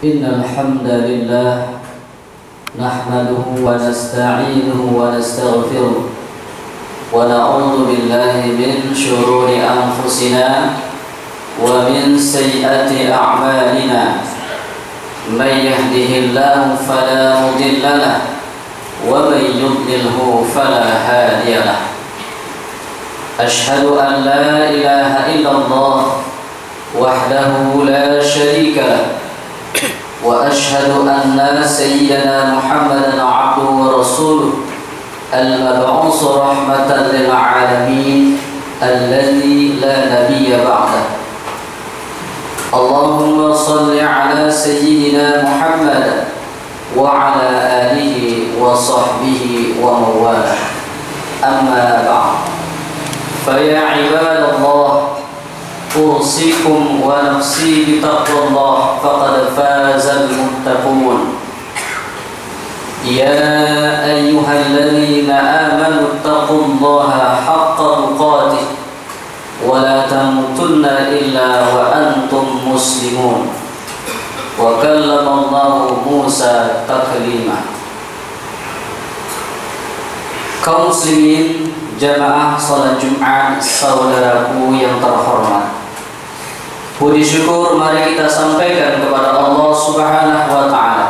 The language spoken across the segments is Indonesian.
إن الحمد لله نحمده ونستعينه ونستغفره ونعوذ بالله من شرور أنفسنا ومن سيئات أعمالنا من يهده الله فلا مضل له ومن يضلله فلا هادي له أشهد أن لا إله إلا الله وحده لا شريك له وأشهد أن سيدنا محمدا عبده ورسوله المبعوث رحمة للعالمين الذي لا نبي بعده اللهم صل على سيدنا محمد وعلى آله وصحبه ومن والاه أما بعد فيا عباد الله أوصيكم ونفسي بتقوى الله فقد فاز المتقون يا أيها الذين آمنوا اتقوا الله حق تقاته ولا تموتن إلا وأنتم مسلمون وكلم الله موسى تكليما. Kaum muslimin jamaah salat Jumat saudaraku yang terhormat, puji syukur mari kita sampaikan kepada Allah Subhanahu wa Ta'ala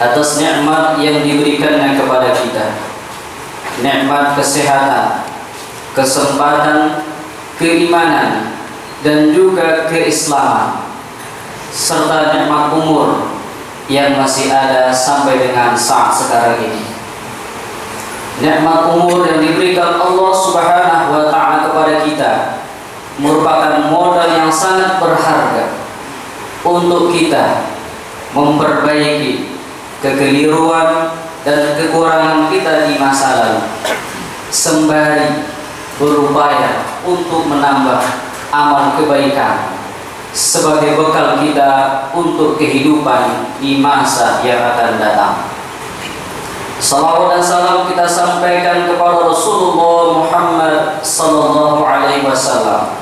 atas nikmat yang diberikannya kepada kita, nikmat kesehatan, kesempatan, keimanan dan juga keislaman, serta nikmat umur yang masih ada sampai dengan saat sekarang ini. Nikmat umur yang diberikan Allah Subhanahu wa Ta'ala kepada kita merupakan modal yang sangat berharga untuk kita memperbaiki kekeliruan dan kekurangan kita di masa lalu, sembari berupaya untuk menambah amal kebaikan sebagai bekal kita untuk kehidupan di masa yang akan datang. Salawat dan salam kita sampaikan kepada Rasulullah Muhammad sallallahu alaihi wasallam.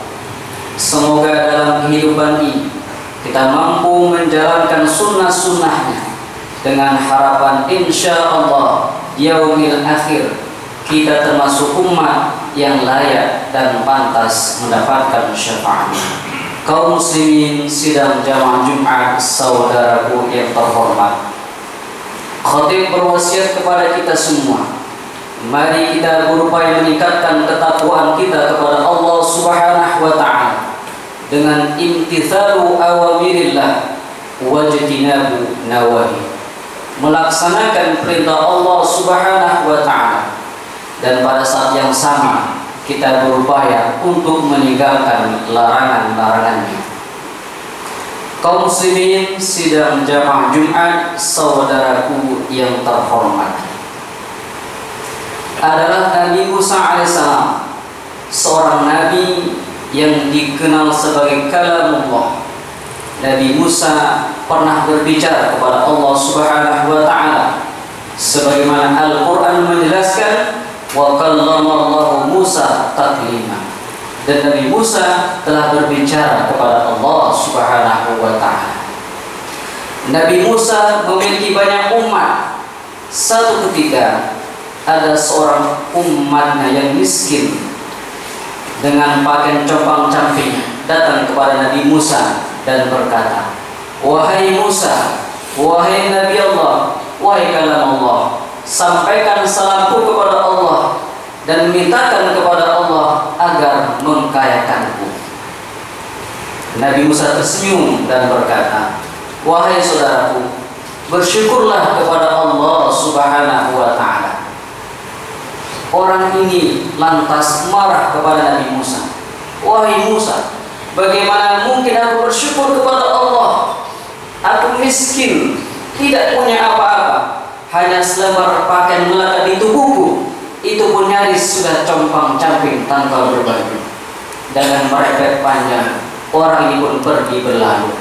Semoga dalam kehidupan ini kita mampu menjalankan sunnah-sunnahnya dengan harapan insya Allah yaumil akhir kita termasuk umat yang layak dan pantas mendapatkan syafaatnya. Kaum muslimin sidang jamaah Jumat saudaraku yang terhormat, khatib berwasiat kepada kita semua, mari kita berupaya meningkatkan ketakwaan kita kepada Allah Subhanahu wa Ta'ala dengan imtithalu awamirillah wajtinabu nawahi, melaksanakan perintah Allah Subhanahu wa Ta'ala, dan pada saat yang sama kita berupaya untuk meninggalkan larangan-larangannya. Kaum muslimin sidang jamaah Jumat saudaraku yang terhormat, adalah Nabi Musa alaihissalam, seorang nabi yang dikenal sebagai kalamullah. Nabi Musa pernah berbicara kepada Allah Subhanahu wa Ta'ala sebagaimana Al-Quran menjelaskan, wa kallamallahu Musa taklima, dan Nabi Musa telah berbicara kepada Allah Subhanahu wa Ta'ala. Nabi Musa memiliki banyak umat. Satu ketika ada seorang umatnya yang miskin dengan pakaian compang-camping datang kepada Nabi Musa dan berkata, wahai Musa, wahai Nabi Allah, wahai kalam Allah, sampaikan salamku kepada Allah dan mintakan kepada Allah agar mengkayakanku. Nabi Musa tersenyum dan berkata, wahai saudaraku, bersyukurlah kepada Allah Subhanahu wa Ta'ala. Orang ini lantas marah kepada Nabi Musa, wahai Musa, bagaimana mungkin aku bersyukur kepada Allah? Aku miskin, tidak punya apa-apa, hanya selembar pakaian melekat di tubuhku, itu pun nyaris sudah compang-camping tanpa berbaju. Dengan merepet panjang, orang ini pun pergi berlalu.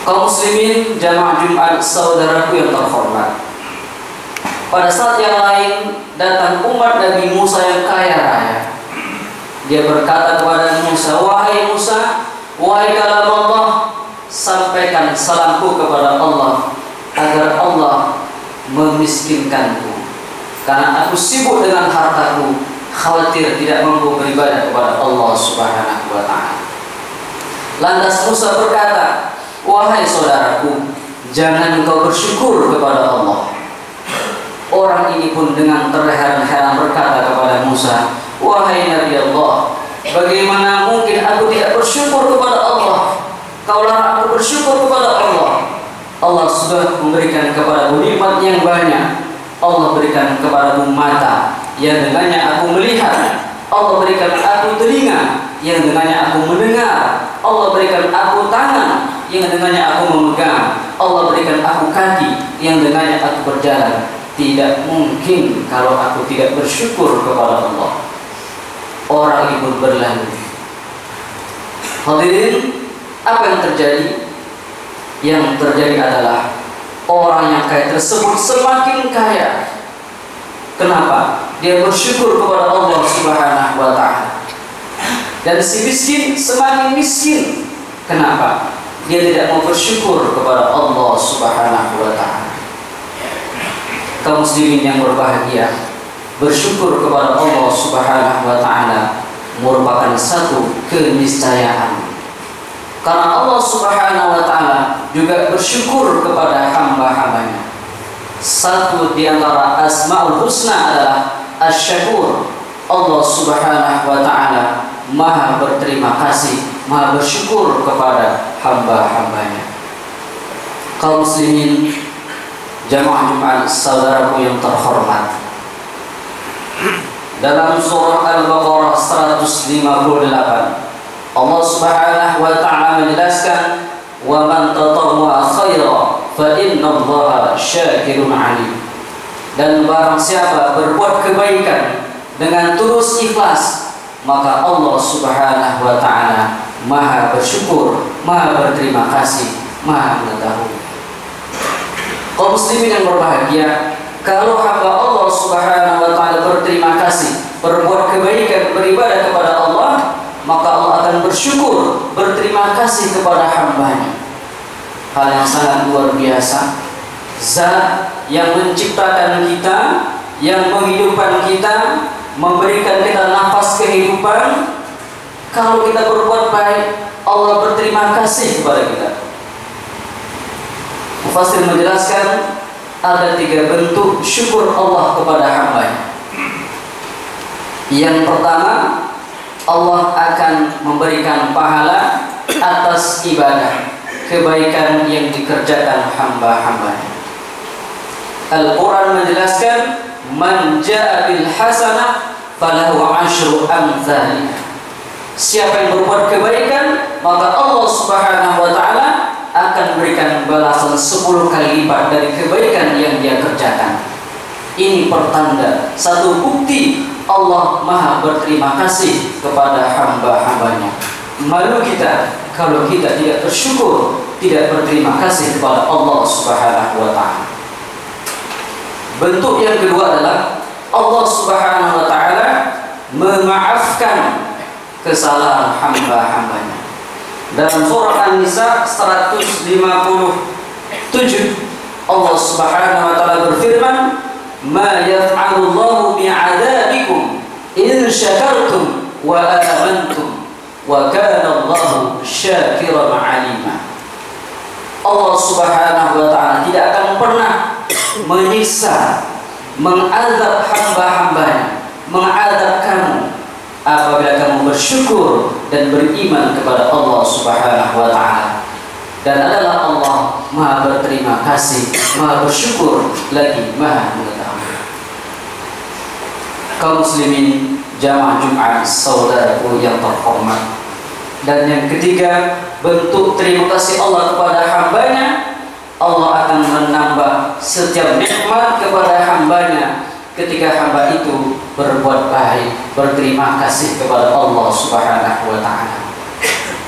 Kaum muslimin jamaah Jumat saudaraku yang terhormat, pada saat yang lain datang umat Nabi Musa yang kaya raya. Dia berkata kepada Musa, wahai Musa, wahai kalam Allah, sampaikan salamku kepada Allah agar Allah memiskinkanku, karena aku sibuk dengan hartaku, khawatir tidak mampu beribadah kepada Allah Subhanahu wa ta'ala. Lantas Musa berkata, wahai saudaraku, jangan engkau bersyukur kepada Allah. Orang ini pun dengan terheran-heran berkata kepada Musa, wahai Nabi Allah, bagaimana mungkin aku tidak bersyukur kepada Allah? Kau larang aku bersyukur kepada Allah. Allah sudah memberikan kepadamu nikmat yang banyak. Allah berikan kepadamu mata yang dengannya aku melihat. Allah berikan aku telinga yang dengannya aku mendengar. Allah berikan aku tangan yang dengannya aku memegang. Allah berikan aku kaki yang dengannya aku berjalan. Tidak mungkin kalau aku tidak bersyukur kepada Allah. Orang itu berlalu. Hadirin, apa yang terjadi? Yang terjadi adalah orang yang kaya tersebut semakin kaya. Kenapa? Dia bersyukur kepada Allah Subhanahu wa ta'ala. Dan si miskin semakin miskin. Kenapa? Dia tidak mau bersyukur kepada Allah Subhanahu wa ta'ala. Kaum muslimin yang berbahagia, bersyukur kepada Allah Subhanahu wa ta'ala merupakan satu keniscayaan. Karena Allah Subhanahu wa ta'ala juga bersyukur kepada hamba-hambanya. Satu di antara Asmaul Husna adalah Asy-Syakur. Allah Subhanahu wa ta'ala Maha berterima kasih, Maha bersyukur kepada hamba-hambanya. Kaum muslimin, jamaah Jumat saudaraku yang terhormat, dalam surah Al-Baqarah 158 Allah Subhanahu wa ta'ala menjelaskan, wa man tatawwa khairan fa innallaha syakirun alim. Dan barang siapa berbuat kebaikan dengan tulus ikhlas, maka Allah Subhanahu wa ta'ala Maha bersyukur, Maha berterima kasih, Maha mengetahui. Kaum muslimin yang berbahagia, kalau hamba Allah Subhanahu wa ta'ala berterima kasih, berbuat kebaikan, beribadah kepada Allah, maka Allah akan bersyukur, berterima kasih kepada hambanya. Hal yang sangat luar biasa. Zat yang menciptakan kita, yang menghidupkan kita, memberikan kita nafas kehidupan. Kalau kita berbuat baik, Allah berterima kasih kepada kita. Mufassir menjelaskan ada 3 bentuk syukur Allah kepada hambanya. Yang pertama, Allah akan memberikan pahala atas ibadah, kebaikan yang dikerjakan hamba-hambanya. Al-Quran menjelaskan, man ja'a bil hasanah falahu 'asyru amsalihha. Siapa yang berbuat kebaikan, maka Allah Subhanahu wa ta'ala akan berikan balasan 10 kali lipat dari kebaikan yang dia kerjakan. Ini pertanda, satu bukti Allah Maha berterima kasih kepada hamba-hambanya. Malu kita kalau kita tidak bersyukur, tidak berterima kasih kepada Allah Subhanahu wa ta'ala. Bentuk yang kedua adalah Allah Subhanahu wa ta'ala memaafkan kesalahan hamba-hambanya. Dalam surah An-Nisa 157 Allah Subhanahu wa ta'ala berfirman, ma yaf'alullahu bi'adabikum in syakartum wa amantum wa kana Allahu syakiran 'alima. Allah Subhanahu wa ta'ala tidak akan pernah menyiksa, mengadab hamba-hambanya, mengadab kamu apabila kamu bersyukur dan beriman kepada Allah Subhanahu wa ta'ala. Dan adalah Allah Maha berterima kasih, Maha bersyukur, lagi Maha mengetahui. Kaum muslimin jamaah Jumat saudaraku yang terhormat. Dan yang ketiga, bentuk terima kasih Allah kepada hambanya, Allah akan menambah setiap nikmat kepada hambanya ketika hamba itu berbuat baik, berterima kasih kepada Allah Subhanahu wa ta'ala.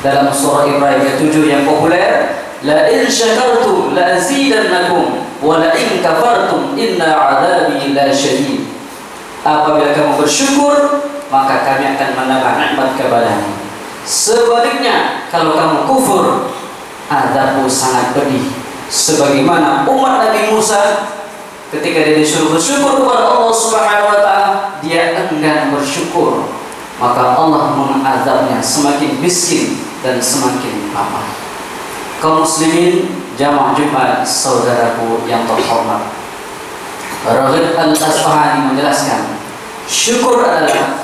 Dalam surah Ibrahim ayat 7 yang populer, la in syakartum la azidannakum wa la in kafartum inna 'adzabi la syadid. Apabila kamu bersyukur, maka kami akan menambah nikmat kepadamu. Sebaliknya, kalau kamu kufur, azabku sangat pedih. Sebagaimana umat Nabi Musa ketika dia disuruh bersyukur kepada Allah Subhanahu wa taala, dia enggan bersyukur, maka Allah mengazabnya semakin miskin dan semakin lapar. Kaum muslimin jamaah Jumat saudaraku yang terhormat, Raghib Al-Asfahani menjelaskan syukur adalah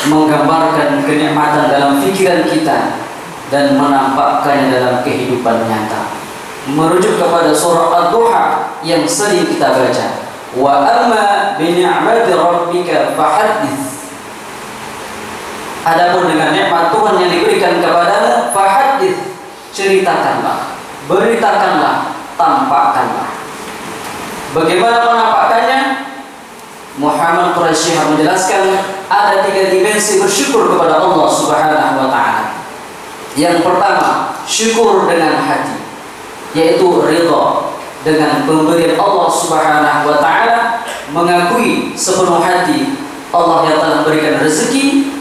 menggambarkan kenikmatan dalam pikiran kita dan menampakkannya dalam kehidupan nyata. Merujuk kepada surah Ad-Duha yang sering kita baca, wa amma bi ni'mati rabbika fahaddits. Adapun dengan nikmat Tuhan yang diberikan kepadamu, fahaddits, ceritakanlah, beritakanlah, tampakkanlah. Bagaimana menampakkannya? Muhammad Quraisy menjelaskan ada 3 dimensi bersyukur kepada Allah Subhanahu wa taala. Yang pertama, syukur dengan hati, yaitu ridha dengan pemberian Allah Subhanahu wa taala, mengakui sepenuh hati Allah yang telah memberikan rezeki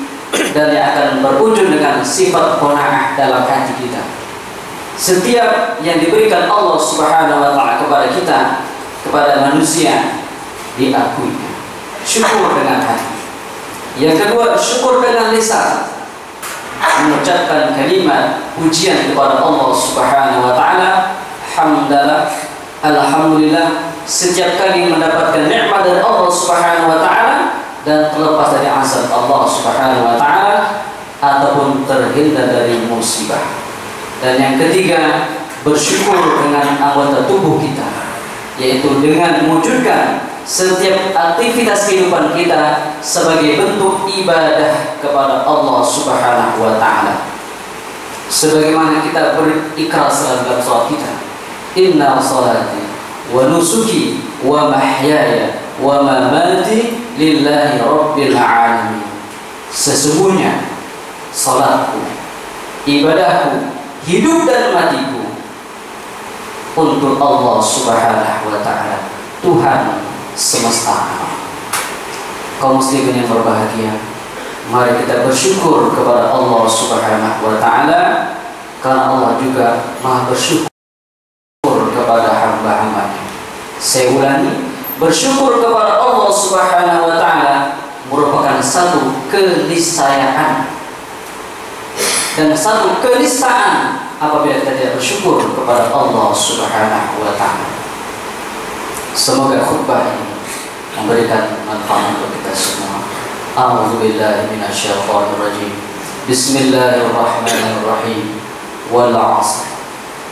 dan yang akan berujung dengan sifat qanaah dalam hati kita. Setiap yang diberikan Allah Subhanahu wa taala kepada kita, kepada manusia, diakui. Syukur dengan hati. Yang kedua, syukur dengan lisan, mengucapkan kalimat pujian kepada Allah Subhanahu wa taala, hamdalah, alhamdulillah, setiap kali mendapatkan nikmat dari Allah Subhanahu wa taala dan terlepas dari azab Allah Subhanahu wa taala ataupun terhindar dari musibah. Dan yang ketiga, bersyukur dengan anggota tubuh kita, yaitu dengan mewujudkan setiap aktivitas kehidupan kita sebagai bentuk ibadah kepada Allah Subhanahu wa taala. Sebagaimana kita berikrar dalam salat kita, inna salati wa nusuki wa mahyaya wa mamati lillahi rabbil alamin. Sesungguhnya salatku, ibadahku, hidup dan matiku untuk Allah Subhanahu wa taala, Tuhan semesta alam. Kaum muslimin yang berbahagia, mari kita bersyukur kepada Allah Subhanahu wa taala, karena Allah juga Maha bersyukur kepada hamba-hambanya. Saya ulangi, bersyukur kepada Allah Subhanahu wa taala merupakan satu keniscayaan dan satu kenistaan apabila kita tidak bersyukur kepada Allah Subhanahu wa taala. Semoga khutbah ini memberikan manfaat untuk kita semua. A'udzubillahi minasyaitonir rajim. Bismillahirrahmanirrahim. Wal 'ashr.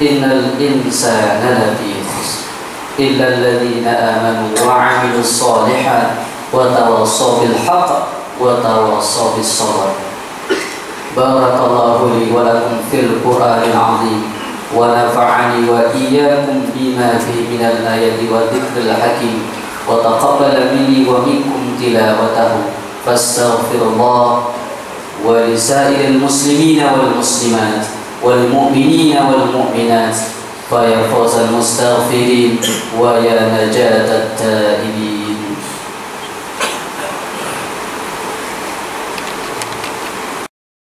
Innal insana lafi khusr. Illa alladziina aamanu wa 'amilus shalihaati wa tawassaw bil haqq wa tawassaw bis sabr. Barakallahu li wa lakum fil Qur'anil 'azim. ونفعني وإياكم بما فيه من الآيات والذكر الحكيم وتقبل مني ومنكم تلاوته فاستغفر الله ولسائر المسلمين والمسلمات والمؤمنين والمؤمنات فيا فوز المستغفرين ويا نجاة التائبين.